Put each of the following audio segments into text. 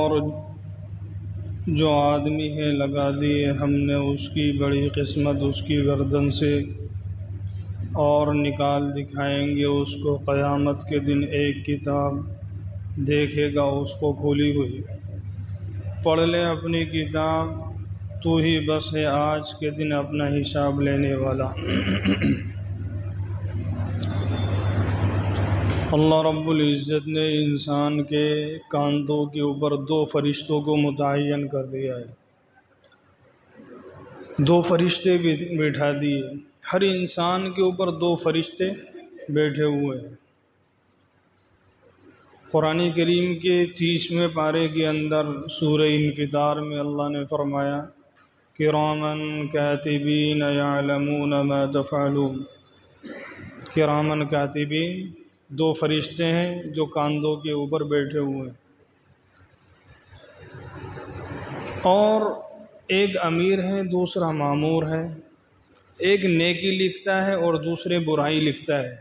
اور جو آدمی ہے لگا دیے ہم نے اس کی بڑی قسمت اس کی گردن سے، اور نکال دکھائیں گے اس کو قیامت کے دن ایک کتاب، دیکھے گا اس کو کھلی ہوئی، پڑھ لے اپنی کتاب، تو ہی بس ہے آج کے دن اپنا حساب لینے والا۔ اللہ رب العزت نے انسان کے کاندھوں کے اوپر دو فرشتوں کو متعین کر دیا ہے، دو فرشتے بٹھا دیے، ہر انسان کے اوپر دو فرشتے بیٹھے ہوئے ہیں۔ قرآن کریم کے 30ویں پارے کے اندر سورہ انفطار میں اللہ نے فرمایا کرامن کاتبین یعلمون ما تفعلون۔ کرامن کاتبین دو فرشتے ہیں جو کاندھوں کے اوپر بیٹھے ہوئے ہیں، اور ایک امیر ہے دوسرا مامور ہے، ایک نیکی لکھتا ہے اور دوسرے برائی لکھتا ہے۔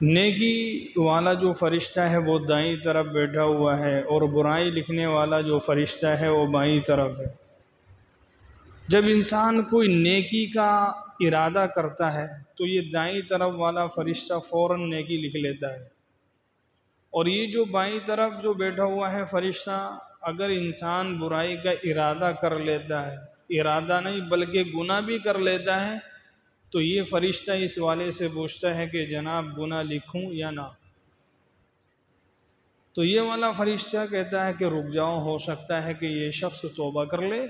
نیکی والا جو فرشتہ ہے وہ دائیں طرف بیٹھا ہوا ہے، اور برائی لکھنے والا جو فرشتہ ہے وہ بائیں طرف ہے۔ جب انسان کوئی نیکی کا ارادہ کرتا ہے تو یہ دائیں طرف والا فرشتہ فوراً نیکی لکھ لیتا ہے، اور یہ جو بائیں طرف جو بیٹھا ہوا ہے فرشتہ، اگر انسان برائی کا ارادہ کر لیتا ہے، ارادہ نہیں بلکہ گناہ بھی کر لیتا ہے، تو یہ فرشتہ اس والے سے پوچھتا ہے کہ جناب گناہ لکھوں یا نہ؟ تو یہ والا فرشتہ کہتا ہے کہ رک جاؤ، ہو سکتا ہے کہ یہ شخص توبہ کر لے۔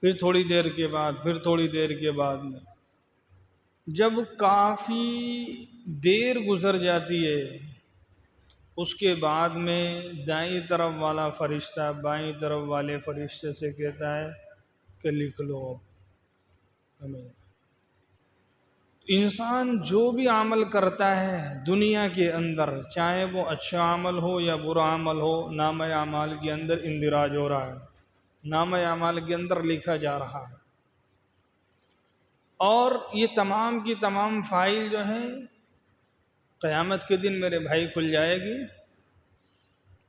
پھر تھوڑی دیر کے بعد، پھر تھوڑی دیر کے بعد میں جب کافی دیر گزر جاتی ہے، اس کے بعد میں دائیں طرف والا فرشتہ بائیں طرف والے فرشتے سے کہتا ہے کہ لکھ لو اب۔ انسان جو بھی عمل کرتا ہے دنیا کے اندر، چاہے وہ اچھا عمل ہو یا برا عمل ہو، نامہ اعمال کے اندر اندراج ہو رہا ہے، نامہ اعمال کے اندر لکھا جا رہا ہے، اور یہ تمام کی تمام فائل جو ہیں قیامت کے دن میرے بھائی کھل جائے گی،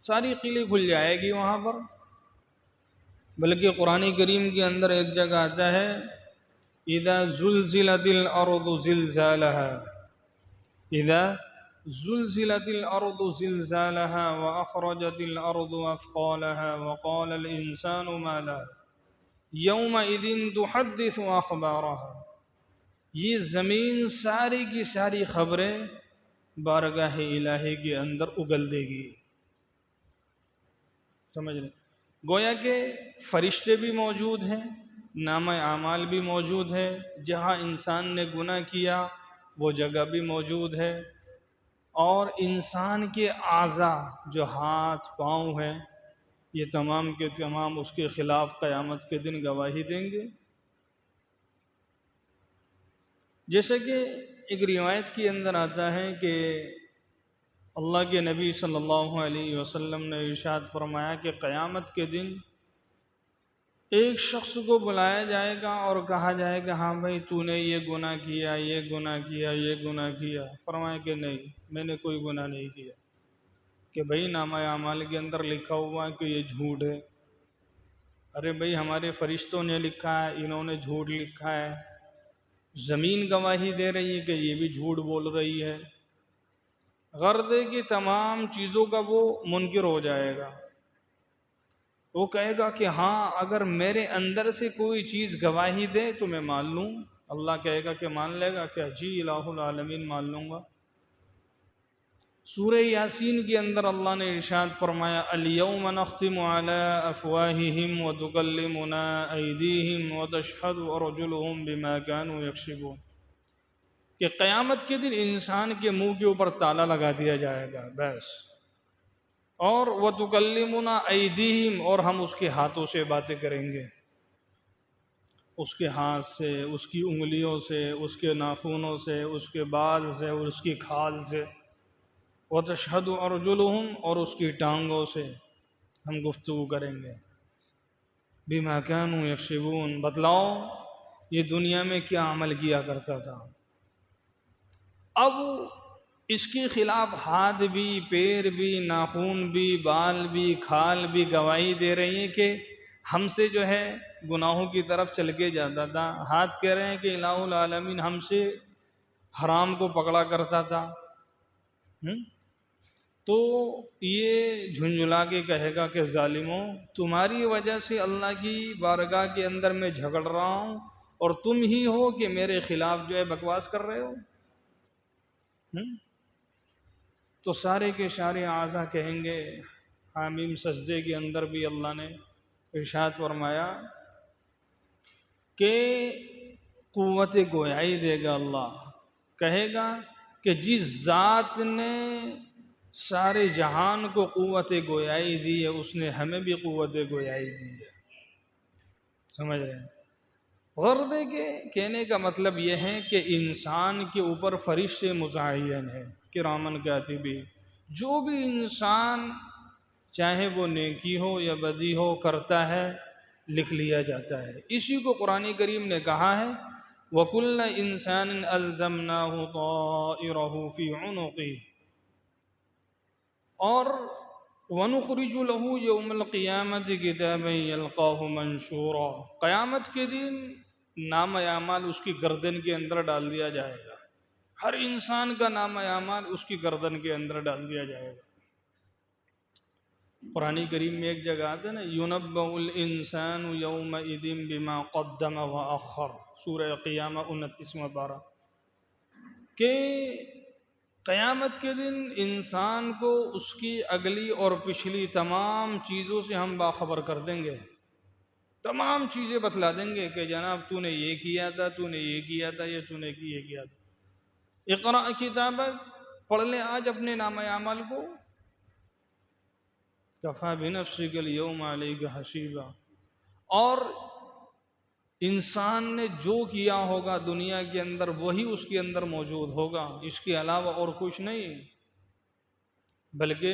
ساری قلعیں کھل جائے گی وہاں پر۔ بلکہ قرآن کریم کے اندر ایک جگہ آتا ہے اذا زلزلت الارض زلزالها، اذا زلزلت الارض زلزالها واخرجت الارض اثقالها وقال الانسان ما لها يومئذ تحدث اخبارها۔ یہ زمین ساری کی ساری خبریں بارگاہ الہی کے اندر اگل دے گی۔ سمجھ لیں، گویا کہ فرشتے بھی موجود ہیں، نامہ اعمال بھی موجود ہے، جہاں انسان نے گناہ کیا وہ جگہ بھی موجود ہے، اور انسان کے اعضاء جو ہاتھ پاؤں ہیں یہ تمام کے تمام اس کے خلاف قیامت کے دن گواہی دیں گے۔ جیسے کہ ایک روایت کے اندر آتا ہے کہ اللہ کے نبی صلی اللہ علیہ وسلم نے ارشاد فرمایا کہ قیامت کے دن ایک شخص کو بلایا جائے گا اور کہا جائے گا ہاں بھائی تو نے یہ گناہ کیا، یہ گناہ کیا، یہ گناہ کیا۔ فرمایا کہ نہیں، میں نے کوئی گناہ نہیں کیا۔ کہ بھائی نامہ اعمال کے اندر لکھا ہوا ہے کہ یہ جھوٹ ہے۔ ارے بھائی ہمارے فرشتوں نے لکھا ہے، انہوں نے جھوٹ لکھا ہے، زمین گواہی دے رہی ہے کہ یہ بھی جھوٹ بول رہی ہے۔ غرض ہے کہ تمام چیزوں کا وہ منکر ہو جائے گا، وہ کہے گا کہ ہاں اگر میرے اندر سے کوئی چیز گواہی دے تو میں مان لوں۔ اللہ کہے گا کہ مان لے گا کیا؟ جی الہ العالمین مان لوں گا۔ سورہ یاسین کے اندر اللہ نے ارشاد فرمایا الیوم نختم علی افواہہم وتکلمنا ایدیہم وتشہد ارجلہم بما کانوا یکسبون، کہ قیامت کے دن انسان کے منہ کے اوپر تالا لگا دیا جائے گا بس، اور وَتُكَلِّمُنَا أَيْدِيهِمْ، اور ہم اس کے ہاتھوں سے باتیں کریں گے، اس کے ہاتھ سے، اس کی انگلیوں سے، اس کے ناخنوں سے، اس کے بال سے، اور اس کی کھال سے، وَتَشْهَدُ أَرْجُلُهُمْ، اور اس کی ٹانگوں سے ہم گفتگو کریں گے۔ بِمَا كَانُوا يَكْسِبُونَ، بتلاؤ یہ دنیا میں کیا عمل کیا کرتا تھا۔ اب اس کے خلاف ہاتھ بھی، پیر بھی، ناخن بھی، بال بھی، کھال بھی گواہی دے رہی ہیں کہ ہم سے جو ہے گناہوں کی طرف چل کے جاتا تھا۔ ہاتھ کہہ رہے ہیں کہ الہ العالمین ہم سے حرام کو پکڑا کرتا تھا۔ تو یہ جھنجھلا کے کہے گا کہ ظالموں، تمہاری وجہ سے اللہ کی بارگاہ کے اندر میں جھگڑ رہا ہوں، اور تم ہی ہو کہ میرے خلاف جو ہے بکواس کر رہے ہو۔ تو سارے کے سارے اعضا کہیں گے، حامیم سجدے کے اندر بھی اللہ نے ارشاد فرمایا کہ قوت گویائی دے گا اللہ، کہے گا کہ جس ذات نے سارے جہان کو قوت گویائی دی ہے اس نے ہمیں بھی قوت گویائی دی ہے۔ سمجھ رہے ہیں؟ غرض کے کہنے کا مطلب یہ ہے کہ انسان کے اوپر فرشتے متعین ہیں، کرامن کاتبین، جو بھی انسان چاہے وہ نیکی ہو یا بدی ہو کرتا ہے لکھ لیا جاتا ہے۔ اسی کو قرآن کریم نے کہا ہے وَكُلَّ إِنسَانٍ أَلْزَمْنَاهُ طَائِرَهُ فِي عُنُقِهِ، اور وَنُخْرِجُ لَهُ يَوْمَ الْقِيَامَةِ كِتَابًا يَلْقَاهُ مَنشُورًا، قیامت کے دن نام اعمال اس کی گردن کے اندر ڈال دیا جائے گا۔ ہر انسان کا نام اعمال اس کی گردن کے اندر ڈال دیا جائے گا۔ قرآن کریم میں ایک جگہ آتا ہے نا يُنَبَّأُ الْإِنسَانُ يَوْمَئِذٍ بِمَا قَدَّمَ وَأَخَّرَ، سورہ قیامہ 29واں پارہ، کہ قیامت کے دن انسان کو اس کی اگلی اور پچھلی تمام چیزوں سے ہم باخبر کر دیں گے، تمام چیزیں بتلا دیں گے کہ جناب تو نے یہ کیا تھا، تو نے یہ کیا تھا، یہ تو نے یہ کیا تھا۔ اقرأ کتابک، پڑھ لیں آج اپنے نام اعمال کو، کفی بنفسک اليوم علیک حسیبا، اور انسان نے جو کیا ہوگا دنیا کے اندر وہی اس کے اندر موجود ہوگا، اس کے علاوہ اور کچھ نہیں۔ بلکہ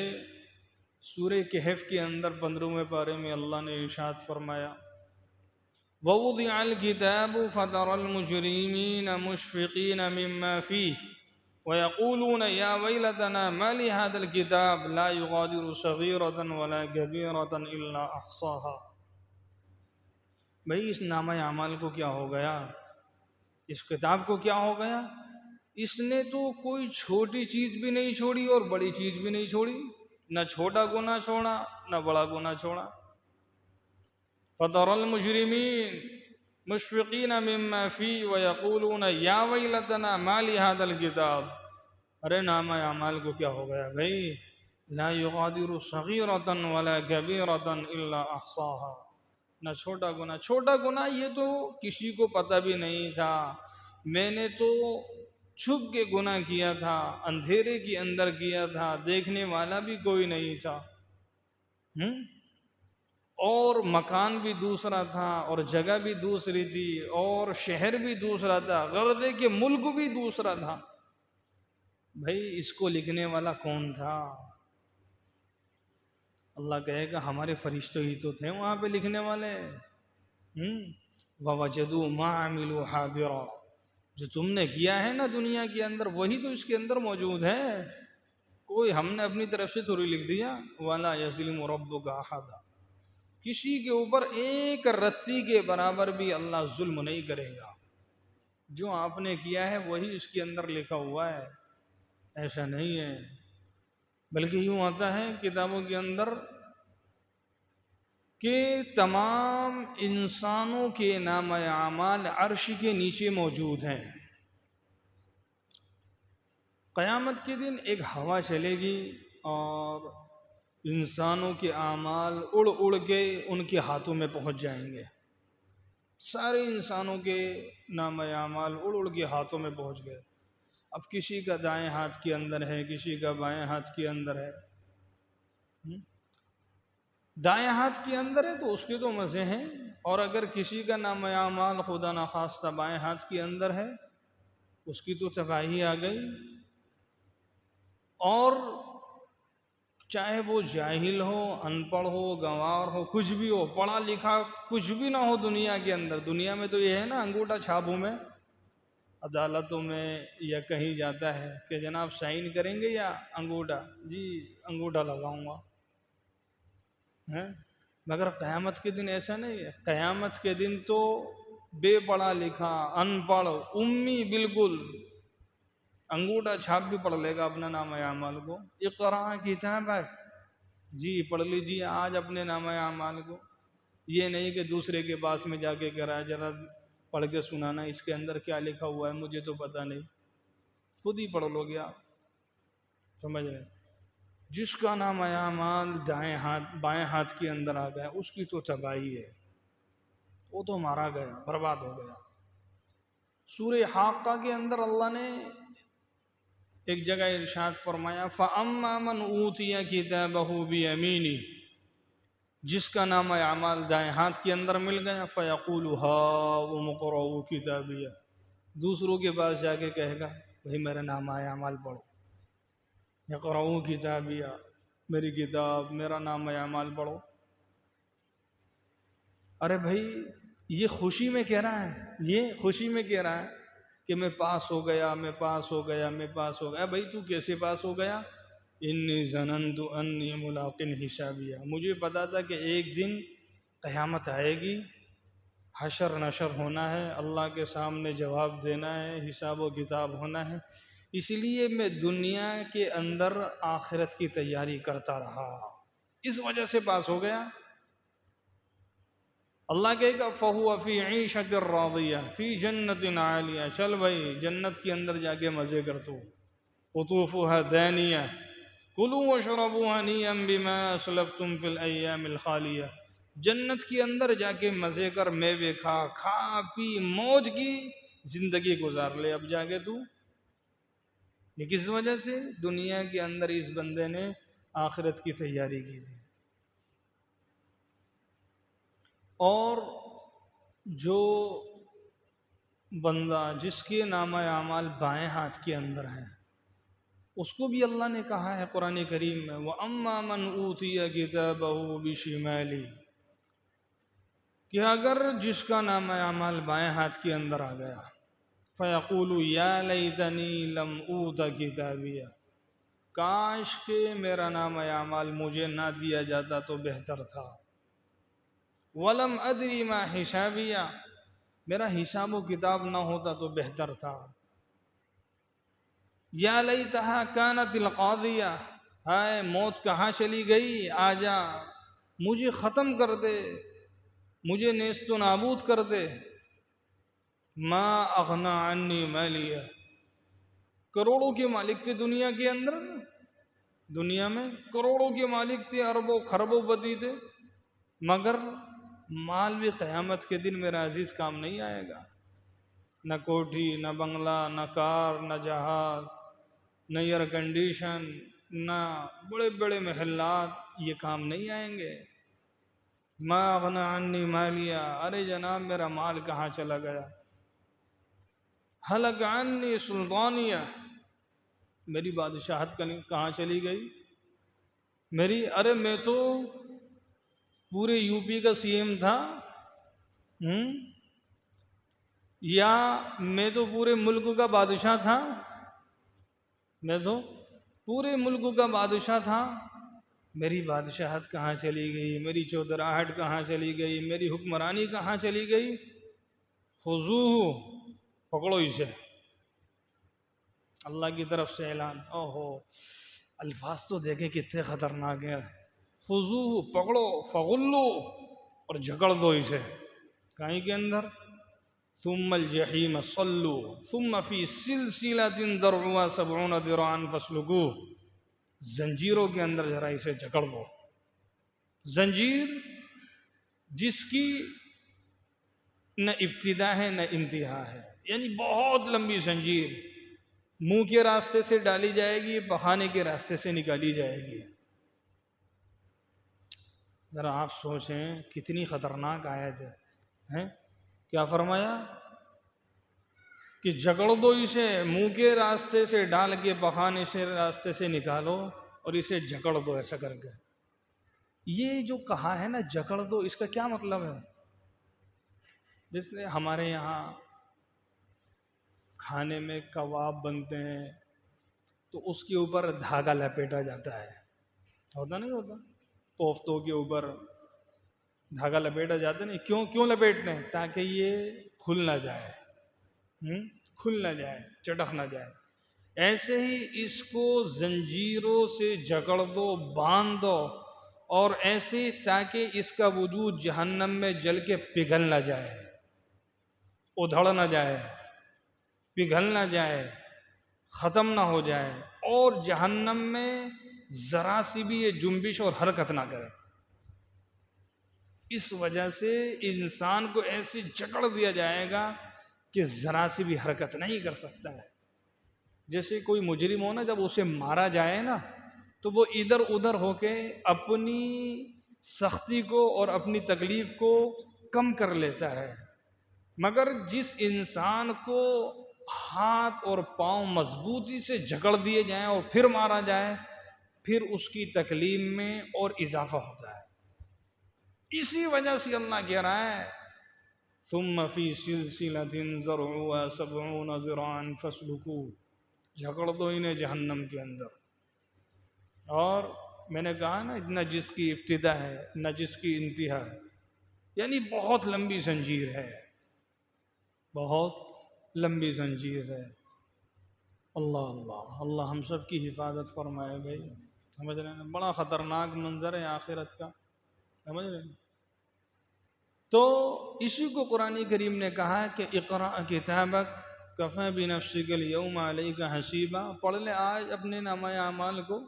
سورہ کہف کے اندر 15ویں پارے میں اللہ نے ارشاد فرمایا وَوُضِعَ الْكِتَابُ فَتَرَى الْمُجْرِمِينَ مُشْفِقِينَ مِمَّا فِيهِ وَيَقُولُونَ يَا وَيْلَتَنَا مَا لِهَذَا الْكِتَابِ لَا يُغَادِرُ صَغِيرَةً وَلَا كَبِيرَةً إِلَّا أَحْصَاهَا۔ بھئی اس نامہ اعمال کو کیا ہو گیا، اس کتاب کو کیا ہو گیا؟ اس نے تو کوئی چھوٹی چیز بھی نہیں چھوڑی اور بڑی چیز بھی نہیں چھوڑی، نہ چھوٹا گناہ چھوڑا نہ بڑا گناہ چھوڑا۔ فَتَرَى الْمُجْرِمِينَ مُشْفِقِينَ مِمَّا فِيهِ وَيَقُولُونَ يَا وَيْلَتَنَا مَا لِهَذَا الْكِتَابِ، ارے نامہ اعمال کو کیا ہو گیا بھئی، لَا يُغَادِرُ صَغِيرَةً وَلَا كَبِيرَةً إِلَّا أَحْصَاهَا، نہ چھوٹا گناہ، چھوٹا گناہ یہ تو کسی کو پتہ بھی نہیں تھا، میں نے تو چھپ کے گناہ کیا تھا، اندھیرے کے اندر کیا تھا، دیکھنے والا بھی کوئی نہیں تھا، اور مکان بھی دوسرا تھا اور جگہ بھی دوسری تھی اور شہر بھی دوسرا تھا، غرض ہے کہ ملک بھی دوسرا تھا۔ بھئی اس کو لکھنے والا کون تھا؟ اللہ کہے گا ہمارے فرشتے ہی تو تھے وہاں پہ لکھنے والے۔ وَوَجَدُوا مَا عَمِلُوا حَاضِرًا، جو تم نے کیا ہے نا دنیا کے اندر وہی تو اس کے اندر موجود ہے، کوئی ہم نے اپنی طرف سے تھوڑی لکھ دیا۔ وَلَا يَظْلِمُ رَبُّكَ أَحَدًا، کسی کے اوپر ایک رتی کے برابر بھی اللہ ظلم نہیں کرے گا، جو آپ نے کیا ہے وہی اس کے اندر لکھا ہوا ہے، ایسا نہیں ہے۔ بلکہ یوں آتا ہے کتابوں کے اندر کہ تمام انسانوں کے نام اعمال عرش کے نیچے موجود ہیں۔ قیامت کے دن ایک ہوا چلے گی اور انسانوں کے اعمال اڑ اڑ کے ان کے ہاتھوں میں پہنچ جائیں گے، سارے انسانوں کے نام اعمال اڑ اڑ کے ہاتھوں میں پہنچ گئے۔ اب کسی کا دائیں ہاتھ کے اندر ہے، کسی کا بائیں ہاتھ کے اندر ہے۔ دائیں ہاتھ کے اندر ہے تو اس کے تو مزے ہیں، اور اگر کسی کا نام اعمال خدا نخواستہ بائیں ہاتھ کے اندر ہے اس کی تو تباہی آ گئی۔ اور چاہے وہ جاہل ہو، ان پڑھ ہو، گنوار ہو، کچھ بھی ہو، پڑھا لکھا کچھ بھی نہ ہو دنیا کے اندر، دنیا میں تو یہ ہے نا انگوٹھا چھاپ ہوں میں، عدالتوں میں یا کہیں جاتا ہے کہ جناب سائن کریں گے یا انگوٹھا؟ جی انگوٹھا لگاؤں گا، ہیں؟ مگر قیامت کے دن ایسا نہیں ہے۔ قیامت کے دن تو بے پڑھا لکھا، ان پڑھ، امی بالکل، انگوٹھا چھاپ بھی پڑھ لے گا اپنا نام اعمال کو۔ اقرا کتابک، جی پڑھ لیجیے آج اپنے نام اعمال کو۔ یہ نہیں کہ دوسرے کے پاس میں جا کے کرا ذرا پڑھ کے سنانا اس کے اندر کیا لکھا ہوا ہے مجھے تو پتہ نہیں، خود ہی پڑھ لو گے آپ، سمجھ رہے ہیں؟ جس کا نام اعمال دائیں ہاتھ بائیں ہاتھ کے اندر آ گیا اس کی تو تباہی ہے، وہ تو مارا گیا، برباد ہو گیا۔ سورہ حاقہ کے اندر اللہ نے ایک جگہ ارشاد فرمایا فَأَمَّا مَنْ أُوتِيَ كِتَابَهُ بِيَمِينِهِ، جس کا نام اعمال دائیں ہاتھ کے اندر مل گیا فَيَقُولُ هَاؤْمُ اقْرَءُوا كِتَابِيَهْ، دوسروں کے پاس جا کے کہے گا بھائی میرا نام اعمال پڑھو، اقرؤوا كِتَابِيَهْ، میری کتاب میرا نام اعمال پڑھو۔ ارے بھائی یہ خوشی میں کہہ رہا ہے، یہ خوشی میں کہہ رہا ہے کہ میں پاس ہو گیا، میں پاس ہو گیا، میں پاس ہو گیا۔ بھائی تو کیسے پاس ہو گیا؟ انی ظننت انی ملاق حسابیہ، مجھے پتا تھا کہ ایک دن قیامت آئے گی، حشر نشر ہونا ہے، اللہ کے سامنے جواب دینا ہے، حساب و کتاب ہونا ہے، اس لیے میں دنیا کے اندر آخرت کی تیاری کرتا رہا، اس وجہ سے پاس ہو گیا۔ اللہ کہے گا فَهُوَ فِي عِيشَةٍ رَاضِيَةٍ فِي جَنَّةٍ عَالِيَةٍ، چل بھائی جنت کے اندر جا کے مزے کر تو، قُطُوفُهَا دَانِيَةٌ كُلُوا وَاشْرَبُوا هَنِيئًا بِمَا أَسْلَفْتُمْ فِي الْأَيَّامِ الْخَالِيَةِ، جنت کے اندر جا کے مزے کر، میوے کھا، کھا پی موج کی زندگی گزار لے اب جا کے تو۔ یہ کس وجہ سے؟ دنیا کے اندر اس بندے نے آخرت کی تیاری کی تھی۔ اور جو بندہ جس کے نام اعمال بائیں ہاتھ کے اندر ہیں اس کو بھی اللہ نے کہا ہے قرآن کریم میں وَأَمَّا مَنْ أُوتِيَ كِتَابَهُ بِشِمَالِهِ، کہ اگر جس کا نام اعمال بائیں ہاتھ کے اندر آ گیا فَيَقُولُ يَا لَيْتَنِي لَمْ أُوتَ كِتَابِيَهْ، کاش کہ میرا نام اعمال مجھے نہ دیا جاتا تو بہتر تھا، وَلَمْ أَدْرِ مَا حِسَابِيَهْ، میرا حساب و کتاب نہ ہوتا تو بہتر تھا، یا لیتہا کانت القاضیہ، ہائے موت کہاں چلی گئی، آ جا مجھے ختم کر دے، مجھے نیست و نابود کر دے۔ ما اغنی عنی مالیہ، کروڑوں کے مالک تھے دنیا کے اندر، دنیا میں کروڑوں کے مالک تھے، اربوں خربوں پتی تھے، مگر مال بھی قیامت کے دن میرا عزیز کام نہیں آئے گا، نہ کوٹھی، نہ بنگلہ، نہ کار، نہ جہاز، نہ ایئر کنڈیشن، نہ بڑے بڑے محلات، یہ کام نہیں آئیں گے۔ ما اغنی عنی مالیہ، ارے جناب میرا مال کہاں چلا گیا، ہلک عنی سلطانیہ، میری بادشاہت کہاں چلی گئی، میری، ارے میں تو پورے یو پی کا سی ایم تھا، یا میں تو پورے ملک کا بادشاہ تھا، میں تو پورے ملک کا بادشاہ تھا، میری بادشاہت کہاں چلی گئی، میری چودراہٹ کہاں چلی گئی، میری حکمرانی کہاں چلی گئی۔ خذوہ، پکڑو اسے، اللہ کی طرف سے اعلان، اوہو الفاظ تو دیکھیں کتنے خطرناک ہیں، خذوہ پکڑو، فغلو اور جھگڑ دو اسے، کہیں کے اندر، ثم الجحیم صلوا ثم فی سلسلۃ ذرعها 70 ذراعا فاسلکوہ، زنجیروں کے اندر ذرا اسے جکڑ دو، زنجیر جس کی نہ ابتدا ہے نہ انتہا ہے، یعنی بہت لمبی زنجیر، منہ کے راستے سے ڈالی جائے گی، پخانے کے راستے سے نکالی جائے گی۔ ذرا آپ سوچیں کتنی خطرناک آیت ہے، کیا فرمایا کہ جکڑ دو اسے، منہ کے راستے سے ڈال کے پخانے سے راستے سے نکالو اور اسے جکڑ دو ایسا کر کے۔ یہ جو کہا ہے نا جکڑ دو، اس کا کیا مطلب ہے؟ جس نے ہمارے یہاں کھانے میں کباب بنتے ہیں تو اس کے اوپر دھاگا لپیٹا جاتا ہے، ہوتا نہیں ہوتا؟ کوفتوں کے اوپر دھاگا لپیٹا جاتا نہیں، کیوں کیوں لپیٹتے ہیں؟ تاکہ یہ کھل نہ جائے، کھل نہ جائے، چٹک نہ جائے۔ ایسے ہی اس کو زنجیروں سے جکڑ دو، باندھ دو، اور ایسے تاکہ اس کا وجود جہنم میں جل کے پگھل نہ جائے، ادھڑ نہ جائے، پگھل نہ جائے، ختم نہ ہو جائے، اور جہنم میں ذرا سی بھی یہ جنبش اور حرکت نہ کرے۔ اس وجہ سے انسان کو ایسے جکڑ دیا جائے گا کہ ذرا سی بھی حرکت نہیں کر سکتا ہے۔ جیسے کوئی مجرم ہو نا، جب اسے مارا جائے نا تو وہ ادھر ادھر ہو کے اپنی سختی کو اور اپنی تکلیف کو کم کر لیتا ہے، مگر جس انسان کو ہاتھ اور پاؤں مضبوطی سے جکڑ دیے جائیں اور پھر مارا جائے، پھر اس کی تکلیف میں اور اضافہ ہوتا ہے۔ اسی وجہ سے اللہ کہہ رہا ہے ثم فی سلسلۃ ذرعها 70 ذراعا فاسلکوہ، جکڑ دو انہیں جہنم کے اندر۔ اور میں نے کہا نا، نہ جس کی ابتدا ہے نہ جس کی انتہا ہے، یعنی بہت لمبی زنجیر ہے، بہت لمبی زنجیر ہے۔ اللہ اللہ اللہ ہم سب کی حفاظت فرمائے بھائی، سمجھ رہے ہیں؟ بڑا خطرناک منظر ہے آخرت کا، سمجھ رہے ہیں؟ تو اسی کو قرآن کریم نے کہا کہ اقرأ کتابک کفی بنفسک الیوم علیک حسیبا، پڑھ لے آج اپنے نامہ اعمال کو،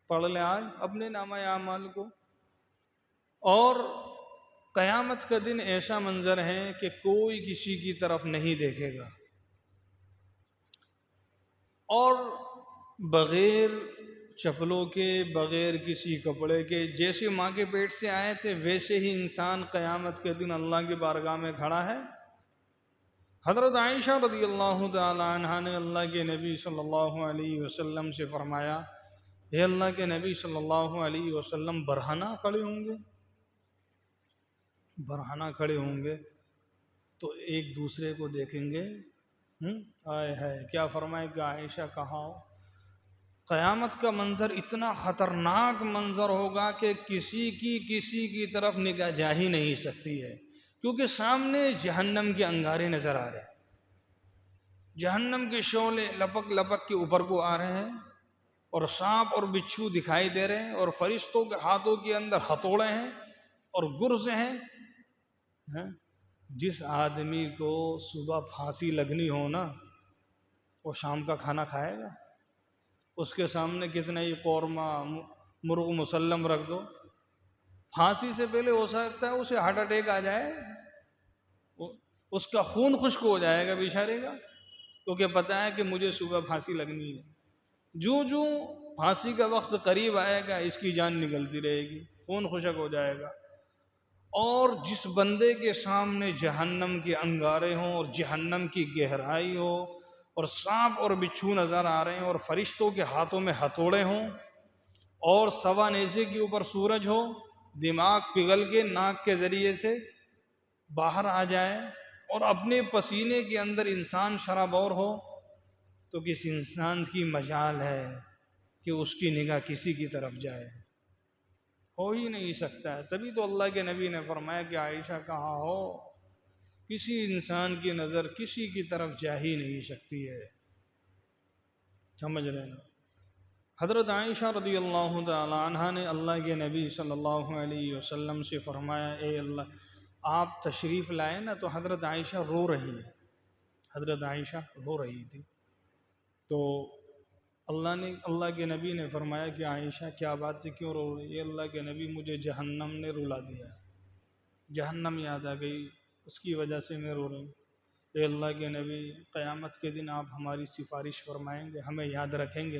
پڑھ لے آج اپنے نامہ اعمال کو۔ اور قیامت کا دن ایسا منظر ہے کہ کوئی کسی کی طرف نہیں دیکھے گا، اور بغیر چپلوں کے، بغیر کسی کپڑے کے، جیسے ماں کے پیٹ سے آئے تھے ویسے ہی انسان قیامت کے دن اللہ کی بارگاہ میں کھڑا ہے۔ حضرت عائشہ رضی اللہ تعالی عنہا نے اللہ کے نبی صلی اللہ علیہ وسلم سے فرمایا، اے اللہ کے نبی صلی اللہ علیہ وسلم، برہنہ کھڑے ہوں گے؟ برہنہ کھڑے ہوں گے تو ایک دوسرے کو دیکھیں گے، آئے ہے کیا فرمائے کہ عائشہ کہا ہو، قیامت کا منظر اتنا خطرناک منظر ہوگا کہ کسی کی طرف نگاہ جا ہی نہیں سکتی ہے، کیونکہ سامنے جہنم کے انگارے نظر آ رہے ہیں، جہنم کے شعلے لپک لپک کے اوپر کو آ رہے ہیں، اور سانپ اور بچھو دکھائی دے رہے ہیں، اور فرشتوں کے ہاتھوں کے اندر ہتھوڑے ہیں اور گرز ہیں۔ جس آدمی کو صبح پھانسی لگنی ہو نا، وہ شام کا کھانا کھائے گا؟ اس کے سامنے کتنا ہی قورمہ مرغ مسلم رکھ دو، پھانسی سے پہلے ہو سکتا ہے اسے ہارٹ اٹیک آ جائے، اس کا خون خشک ہو جائے گا بیچارے کا، کیونکہ پتہ ہے کہ مجھے صبح پھانسی لگنی ہے۔ جو پھانسی کا وقت قریب آئے گا اس کی جان نکلتی رہے گی، خون خشک ہو جائے گا۔ اور جس بندے کے سامنے جہنم کے انگارے ہوں اور جہنم کی گہرائی ہو اور سانپ اور بچھو نظر آ رہے ہیں اور فرشتوں کے ہاتھوں میں ہتھوڑے ہوں اور سوا نیزے کے اوپر سورج ہو، دماغ پگھل کے ناک کے ذریعے سے باہر آ جائے اور اپنے پسینے کے اندر انسان شرابور ہو، تو کس انسان کی مجال ہے کہ اس کی نگاہ کسی کی طرف جائے؟ ہو ہی نہیں سکتا ہے۔ تبھی تو اللہ کے نبی نے فرمایا کہ عائشہ کہا ہو، کسی انسان کی نظر کسی کی طرف جا ہی نہیں سکتی ہے، سمجھ رہے ہیں؟ حضرت عائشہ رضی اللہ تعالی عنہ نے اللہ کے نبی صلی اللہ علیہ وسلم سے فرمایا، اے اللہ، آپ تشریف لائے نا تو حضرت عائشہ رو رہی ہے، حضرت عائشہ رو رہی تھی، تو اللہ کے نبی نے فرمایا کہ عائشہ کیا بات ہے، کیوں رو رہی ہے؟ اللہ کے نبی، مجھے جہنم نے رلا دیا، جہنم یاد آ گئی، اس کی وجہ سے میں رو رہی ہوں۔ اے اللہ کے نبی، قیامت کے دن آپ ہماری سفارش فرمائیں گے، ہمیں یاد رکھیں گے؟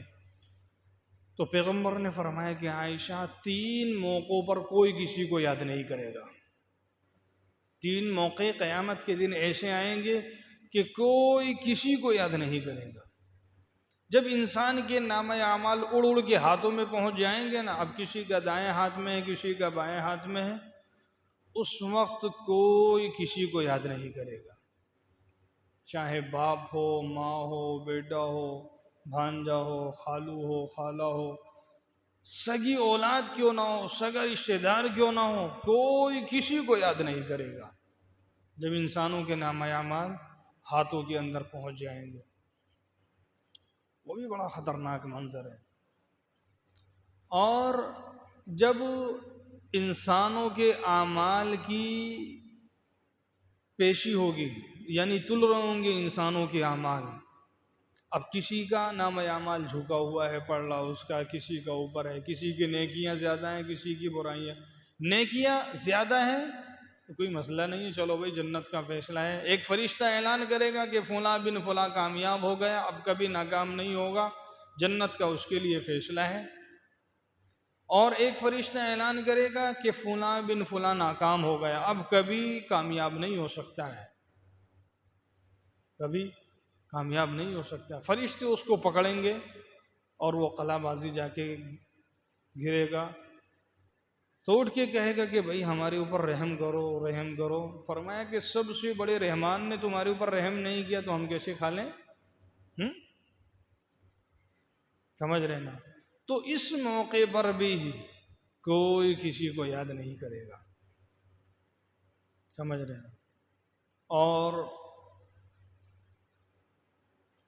تو پیغمبر نے فرمایا کہ عائشہ، 3 موقعوں پر کوئی کسی کو یاد نہیں کرے گا، 3 موقع قیامت کے دن ایسے آئیں گے کہ کوئی کسی کو یاد نہیں کرے گا۔ جب انسان کے نامہ اعمال اڑ اڑ کے ہاتھوں میں پہنچ جائیں گے نا، اب کسی کا دائیں ہاتھ میں ہے، کسی کا بائیں ہاتھ میں ہے، اس وقت کوئی کسی کو یاد نہیں کرے گا، چاہے باپ ہو، ماں ہو، بیٹا ہو، بھانجا ہو، خالو ہو، خالہ ہو، سگی اولاد کیوں نہ ہو، سگا رشتہ دار کیوں نہ ہو، کوئی کسی کو یاد نہیں کرے گا جب انسانوں کے نامہ اعمال ہاتھوں کے اندر پہنچ جائیں گے۔ وہ بھی بڑا خطرناک منظر ہے۔ اور جب انسانوں کے اعمال کی پیشی ہوگی، یعنی تل رہے ہوں گے انسانوں کے اعمال، اب کسی کا نام اعمال جھکا ہوا ہے، پڑھ رہا اس کا، کسی کا اوپر ہے، کسی کی نیکیاں زیادہ ہیں، کسی کی برائیاں، نیکیاں زیادہ ہیں تو کوئی مسئلہ نہیں ہے، چلو بھائی جنت کا فیصلہ ہے، ایک فرشتہ اعلان کرے گا کہ فلاں بن فلاں کامیاب ہو گیا، اب کبھی ناکام نہیں ہوگا، جنت کا اس کے لیے فیصلہ ہے۔ اور ایک فرشتہ اعلان کرے گا کہ فلاں بن فلاں ناکام ہو گیا، اب کبھی کامیاب نہیں ہو سکتا ہے، کبھی کامیاب نہیں ہو سکتا۔ فرشتے اس کو پکڑیں گے اور وہ قلع بازی جا کے گرے گا، تو اٹھ کے کہے گا کہ بھائی ہمارے اوپر رحم کرو، رحم کرو۔ فرمایا کہ سب سے بڑے رحمان نے تمہارے اوپر رحم نہیں کیا تو ہم کیسے کھا لیں؟ سمجھ رہے نا؟ تو اس موقع پر بھی کوئی کسی کو یاد نہیں کرے گا، سمجھ رہے نا؟ اور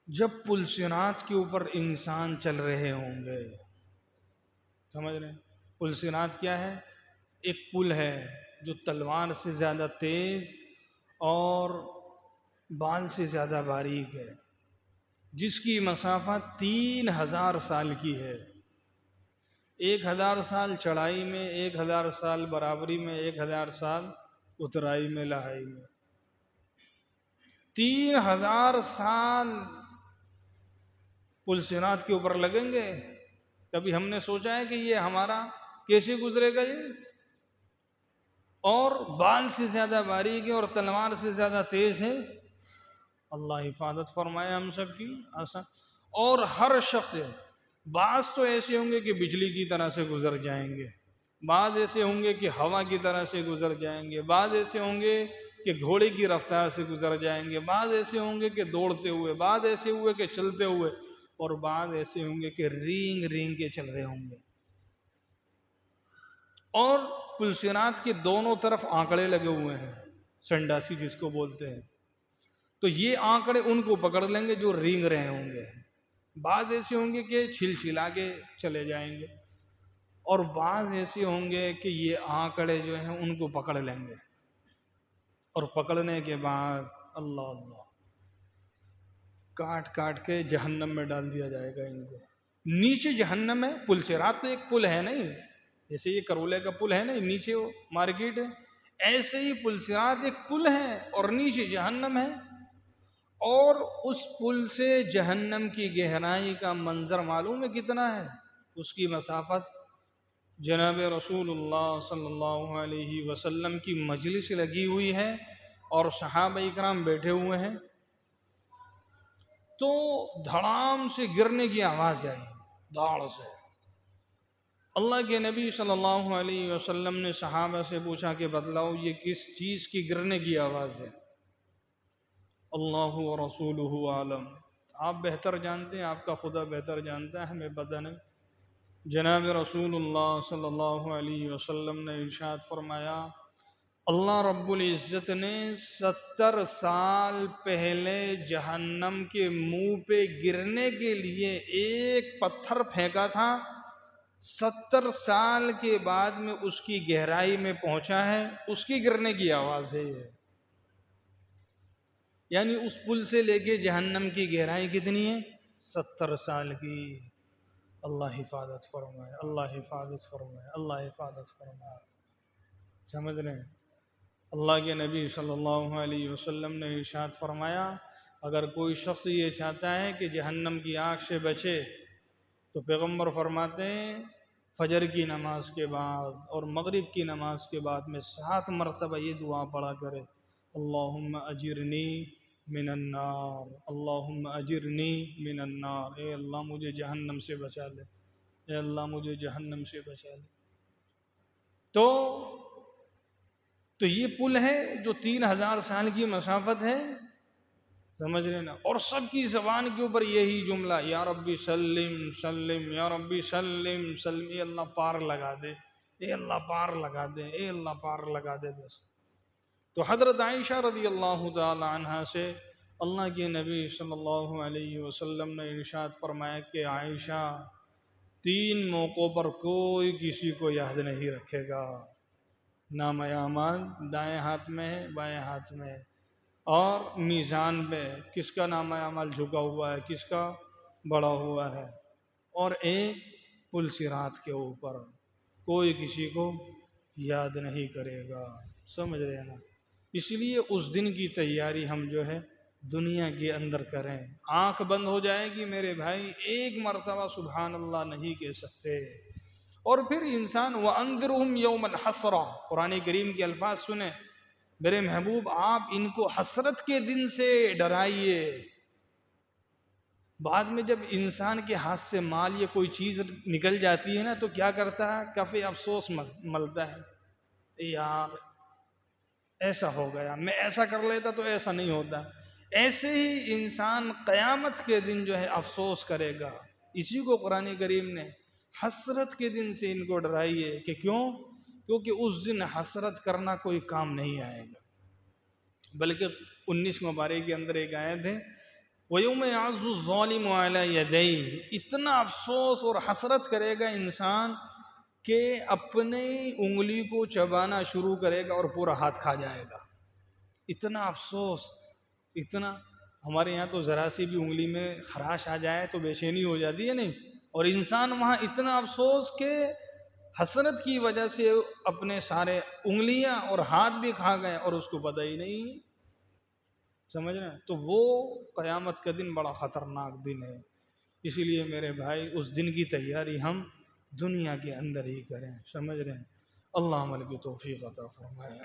جب پل صراط کے اوپر انسان چل رہے ہوں گے، سمجھ رہے ہیں؟ پل صراط کیا ہے؟ ایک پل ہے جو تلوار سے زیادہ تیز اور بال سے زیادہ باریک ہے، جس کی مسافت 3000 سال کی ہے۔ 1000 سال چڑھائی میں، 1000 سال برابری میں، 1000 سال اترائی میں، لہائی میں، 3000 سال پل صراط کے اوپر لگیں گے۔ کبھی ہم نے سوچا ہے کہ یہ ہمارا کیسے گزرے گا یہ؟ اور بال سے زیادہ باریک ہے اور تلوار سے زیادہ تیز ہے۔ اللہ حفاظت فرمائے ہم سب کی آسان۔ اور ہر شخص، بعض تو ایسے ہوں گے کہ بجلی کی طرح سے گزر جائیں گے، بعض ایسے ہوں گے کہ ہوا کی طرح سے گزر جائیں گے، بعض ایسے ہوں گے کہ گھوڑے کی رفتار سے گزر جائیں گے، بعض ایسے ہوں گے کہ دوڑتے ہوئے، بعض ایسے ہوئے کہ چلتے ہوئے، اور بعض ایسے ہوں گے کہ رینگ رینگ کے چل رہے ہوں گے۔ اور پل صراط کے دونوں طرف آنکڑے لگے ہوئے ہیں، سنڈاسی جس کو بولتے ہیں، تو یہ آنکڑے ان کو پکڑ لیں گے جو رینگ رہے ہوں گے۔ بعض ایسے ہوں گے کہ چھل چھلا کے چلے جائیں گے، اور بعض ایسے ہوں گے کہ یہ آنکڑے جو ہیں ان کو پکڑ لیں گے، اور پکڑنے کے بعد اللہ اللہ کاٹ کاٹ کے جہنم میں ڈال دیا جائے گا ان کو۔ نیچے جہنم ہے، پل صراط تو ایک پل ہے نہیں، جیسے یہ کرولے کا پل ہے نہیں، نیچے وہ مارکیٹ ہے، ایسے ہی پل صراط ایک پل ہے اور نیچے جہنم ہے۔ اور اس پل سے جہنم کی گہرائی کا منظر معلوم ہے کتنا ہے؟ اس کی مسافت، جناب رسول اللہ صلی اللہ علیہ وسلم کی مجلس لگی ہوئی ہے اور صحابہ اکرام بیٹھے ہوئے ہیں، تو دھڑام سے گرنے کی آواز آئی، دھاڑ سے۔ اللہ کے نبی صلی اللہ علیہ وسلم نے صحابہ سے پوچھا کہ بتلاؤ یہ کس چیز کی گرنے کی آواز ہے؟ اللہ و رسولہ عالم، آپ بہتر جانتے ہیں، آپ کا خدا بہتر جانتا ہے، ہمیں پتہ نہیں۔ جناب رسول اللہ صلی اللہ علیہ وسلم نے ارشاد فرمایا، اللہ رب العزت نے 70 سال پہلے جہنم کے منہ پہ گرنے کے لیے ایک پتھر پھینکا تھا، 70 سال کے بعد میں اس کی گہرائی میں پہنچا ہے، اس کی گرنے کی آواز ہے یہ۔ یعنی اس پل سے لے کے جہنم کی گہرائی کتنی ہے؟ 70 سال کی۔ اللہ حفاظت فرمائے، اللہ حفاظت فرمائے، اللہ حفاظت فرمائے، سمجھ رہے ہیں؟ اللہ کے نبی صلی اللہ علیہ وسلم نے ارشاد فرمایا، اگر کوئی شخص یہ چاہتا ہے کہ جہنم کی آگ سے بچے تو پیغمبر فرماتے ہیں فجر کی نماز کے بعد اور مغرب کی نماز کے بعد میں 7 مرتبہ یہ دعا پڑھا کرے، اللہم اجرنی من النار، اللہم اجرنی من النار، اے اللہ مجھے جہنم سے بچا لے، اے اللہ مجھے جہنم سے بچا لے۔ تو یہ پل ہے جو 3000 سال کی مسافت ہے، سمجھ رہے نا؟ اور سب کی زبان کے اوپر یہی جملہ، یا ربی سلم سلم، یا ربی سلم سلم، اے اللہ پار لگا دے، اے اللہ پار لگا دے، اے اللہ پار لگا دے بس۔ تو حضرت عائشہ رضی اللہ تعالی عنہا سے اللہ کے نبی صلی اللہ علیہ وسلم نے ارشاد فرمایا کہ عائشہ، 3 موقعوں پر کوئی کسی کو یاد نہیں رکھے گا، نامہ اعمال دائیں ہاتھ میں ہے، بائیں ہاتھ میں ہے، اور میزان پہ کس کا نامہ اعمال جھکا ہوا ہے، کس کا بڑا ہوا ہے، اور ایک پل صراط کے اوپر کوئی کسی کو یاد نہیں کرے گا۔ سمجھ رہے ہیں نا؟ اس لیے اس دن کی تیاری ہم جو ہے دنیا کے اندر کریں۔ آنکھ بند ہو جائے گی میرے بھائی، ایک مرتبہ سبحان اللہ نہیں کہہ سکتے، اور پھر انسان وَأَنذِرْهُمْ يَوْمَ الْحَسْرَةِ، قرآن کریم کے الفاظ سنیں میرے محبوب، آپ ان کو حسرت کے دن سے ڈرائیے۔ بعد میں جب انسان کے ہاتھ سے مال یا کوئی چیز نکل جاتی ہے نا تو کیا کرتا ہے؟ کفِ افسوس ملتا ہے، اے یار ایسا ہو گیا، میں ایسا کر لیتا تو ایسا نہیں ہوتا۔ ایسے ہی انسان قیامت کے دن جو ہے افسوس کرے گا۔ اسی کو قرآن کریم نے حسرت کے دن سے ان کو ڈرائیے، کہ کیوں؟ کیونکہ اس دن حسرت کرنا کوئی کام نہیں آئے گا۔ بلکہ 19 مبارک کے اندر ایک آیت ہے، وَيَوْمَ يَعَضُّ الظَّالِمُ عَلَى يَدَيْهِ، اتنا افسوس اور حسرت کرے گا انسان کہ اپنی انگلی کو چبانا شروع کرے گا اور پورا ہاتھ کھا جائے گا۔ اتنا افسوس، اتنا، ہمارے یہاں تو ذرا سی بھی انگلی میں خراش آ جائے تو بے چینی ہو جاتی ہے نہیں، اور انسان وہاں اتنا افسوس کہ حسرت کی وجہ سے اپنے سارے انگلیاں اور ہاتھ بھی کھا گئے اور اس کو پتہ ہی نہیں۔ سمجھ رہے ہیں؟ تو وہ قیامت کا دن بڑا خطرناک دن ہے، اسی لیے میرے بھائی اس دن کی تیاری ہم دنیا کے اندر ہی کریں۔ سمجھ رہے ہیں؟ اللہ عمل کی توفیق عطا فرمائے۔